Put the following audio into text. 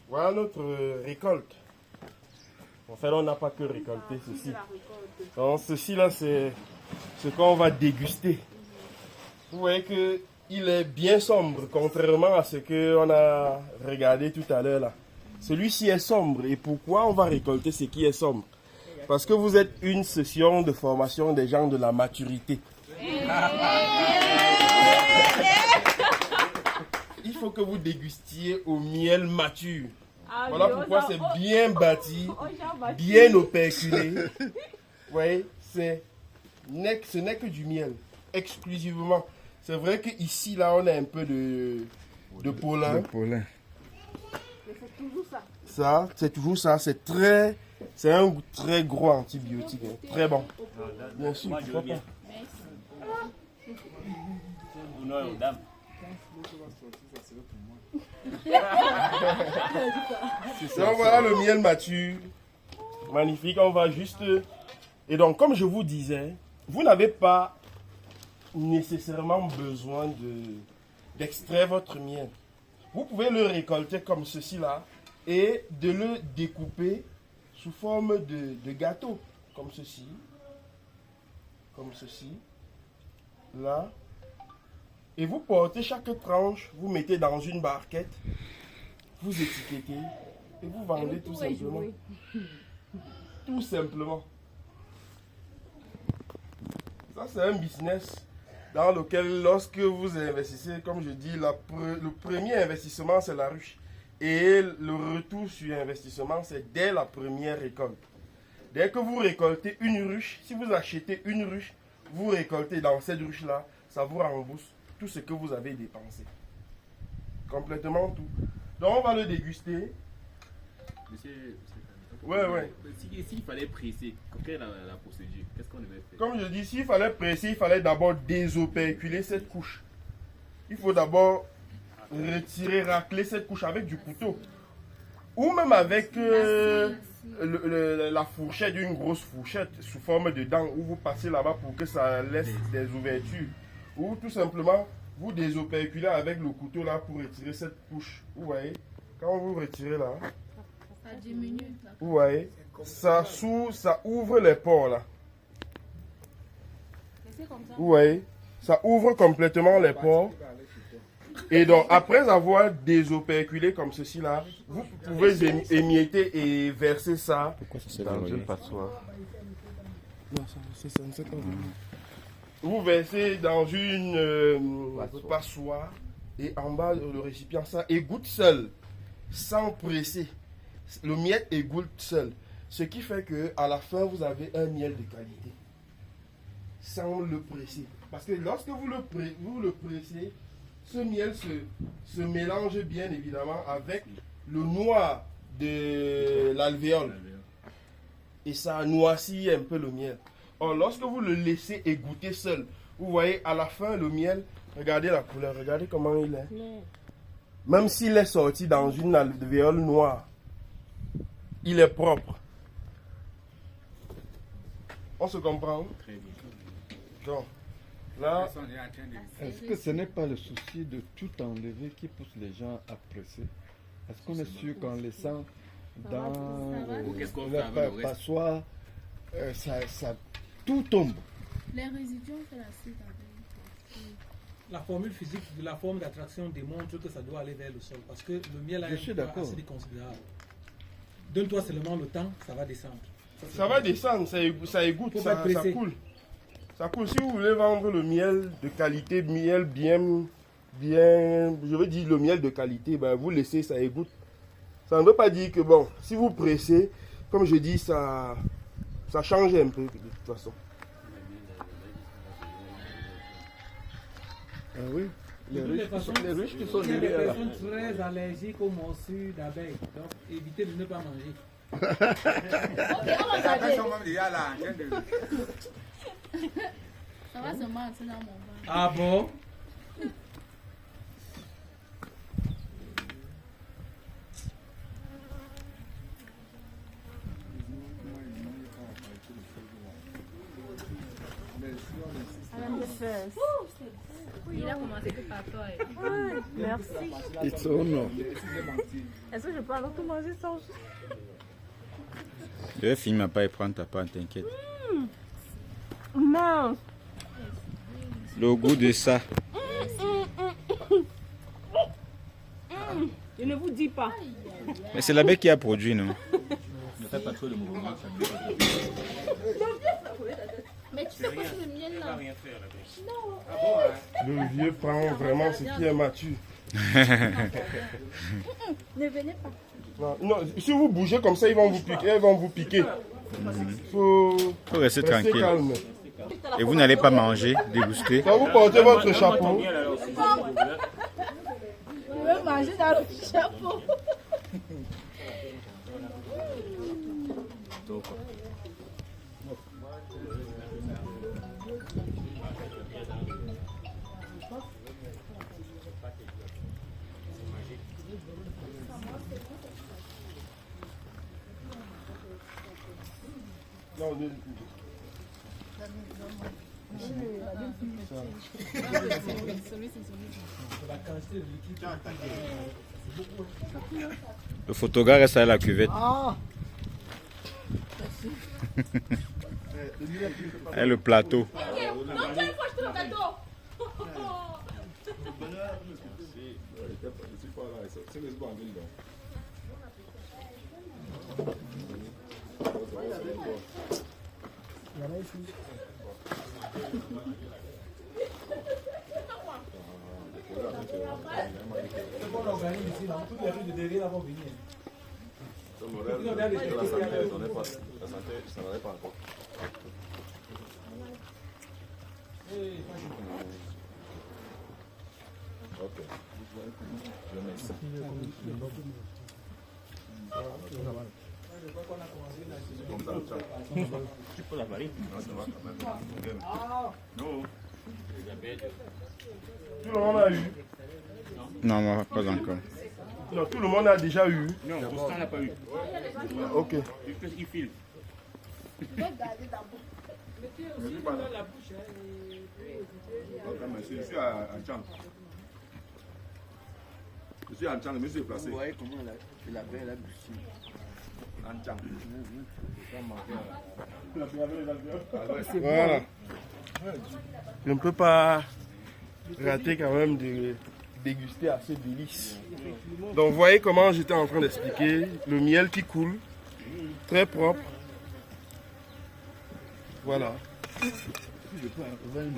Voilà notre récolte. En fait, on n'a pas que récolté ceci. Donc, ceci là, c'est ce qu'on va déguster. Vous voyez que il est bien sombre, contrairement à ce qu'on a regardé tout à l'heure là. Celui-ci est sombre. Et pourquoi on va récolter ce qui est sombre? Parce que vous êtes une session de formation des gens de la maturité. Il faut que vous dégustiez au miel mature. Voilà pourquoi c'est bien bâti, bien operculé. Vous voyez, ce n'est que du miel, exclusivement. C'est vrai qu'ici, là, on a un peu de pollen. Mais c'est toujours ça. Ça, c'est toujours ça. C'est un très gros antibiotique. Hein. Très bon. Bien sûr, pourquoi pas. Donc voilà le miel mature. Magnifique. On va juste... Et donc, comme je vous disais, vous n'avez pas nécessairement besoin d'extraire votre miel. Vous pouvez le récolter comme ceci là et de le découper sous forme de gâteau, comme ceci, là. Et vous portez chaque tranche, vous mettez dans une barquette, vous étiquetez et vous vendez tout simplement. Tout simplement. Ça, c'est un business dans lequel, lorsque vous investissez, comme je dis, le premier investissement, c'est la ruche. Et le retour sur investissement, c'est dès la première récolte. Dès que vous récoltez une ruche, si vous achetez une ruche, vous récoltez dans cette ruche-là, ça vous rembourse tout ce que vous avez dépensé. Complètement tout. Donc, on va le déguster. Monsieur, Ouais. S'il fallait presser, quelle est la procédure? Qu'est-ce qu'on devait faire? Comme je dis, s'il fallait presser, il fallait d'abord désoperculer cette couche. Il faut d'abord retirer, racler cette couche avec du couteau. Ou même avec la fourchette, une grosse fourchette sous forme de dents, où vous passez là-bas pour que ça laisse des ouvertures. Ou tout simplement, vous désoperculez avec le couteau là pour retirer cette couche. Vous voyez, quand vous retirez là, Ça diminue. vous voyez, ça ouvre les pores là. Vous voyez, ça ouvre complètement les pores. Et donc, après avoir désoperculé comme ceci là, vous pouvez émietter et verser ça dans une passoire. Non, ça ne sait pas. Vous versez dans une passoire et en bas le récipient, ça égoutte seul, sans presser. Le miel égoutte seul. Ce qui fait qu'à la fin, vous avez un miel de qualité. Sans le presser. Parce que lorsque vous le pressez, ce miel se mélange bien évidemment avec le noir de l'alvéole. Et ça noircit un peu le miel. Or, lorsque vous le laissez égoutter seul, vous voyez à la fin le miel, regardez la couleur, regardez comment il est. Même s'il est sorti dans une alvéole noire, il est propre. On se comprend? Très bien. Donc, là, Est-ce que ce n'est pas le souci de tout enlever qui pousse les gens à presser? Est-ce qu'on est sûr qu'en laissant dans la passoire, tout tombe? Les résidus, on fait la suite avec. La formule physique de la forme d'attraction démontre que ça doit aller vers le sol parce que le miel a un poids assez considérable. Donne-toi seulement le temps, ça va descendre. Ça va descendre, ça égoutte, ça coule. Ça coule. Si vous voulez vendre le miel de qualité, miel bien, je veux dire le miel de qualité, ben vous laissez, ça égoutte. Ça ne veut pas dire que bon, si vous pressez, comme je dis, ça change un peu de toute façon. Ah oui, Les riches qui sont liés des à la... personnes très allergiques aux morsures d'abeilles. Donc, évitez de ne pas manger. Ça va seulement entrer dans mon ventre. Ah bon? I'm the first. Il a commencé que par toi. Merci. It's honor. Est-ce que je peux alors tout manger sans... Je vais finir ma part et prendre ta part, t'inquiète. Mince. Le goût de ça. Je ne vous dis pas. Mais c'est l'abbé qui a produit, non? Ne fais pas trop de mouvements. Mais tu sais quoi, c'est le miel là? Le vieux prend vraiment ce qui est mature. Ne venez pas. Non, non, si vous bougez comme ça, ils vont vous piquer. Ils vont vous piquer. Faut Rester tranquille. calme. Et vous n'allez pas manger, déguster. Quand vous portez votre chapeau, Je veux manger dans le chapeau. non, Le photographe reste à la cuvette. Et le plateau. On organise ici, là, toutes les rues de derrière vont venir. Tu peux la varier. Non. tout le monde a eu. Non, non, pas encore. Non, tout le monde a déjà eu. Non, Constant n'a pas eu. Ok. Il filme. Je suis à Tchang. Je suis à Tchang, je me suis déplacé. Vous voyez comment la belle a bussé. En Tchang. Voilà. Je ne peux pas rater quand même de déguster à ces délices. Donc vous voyez comment j'étais en train d'expliquer. Le miel qui coule, très propre. Voilà. Je peux avoir une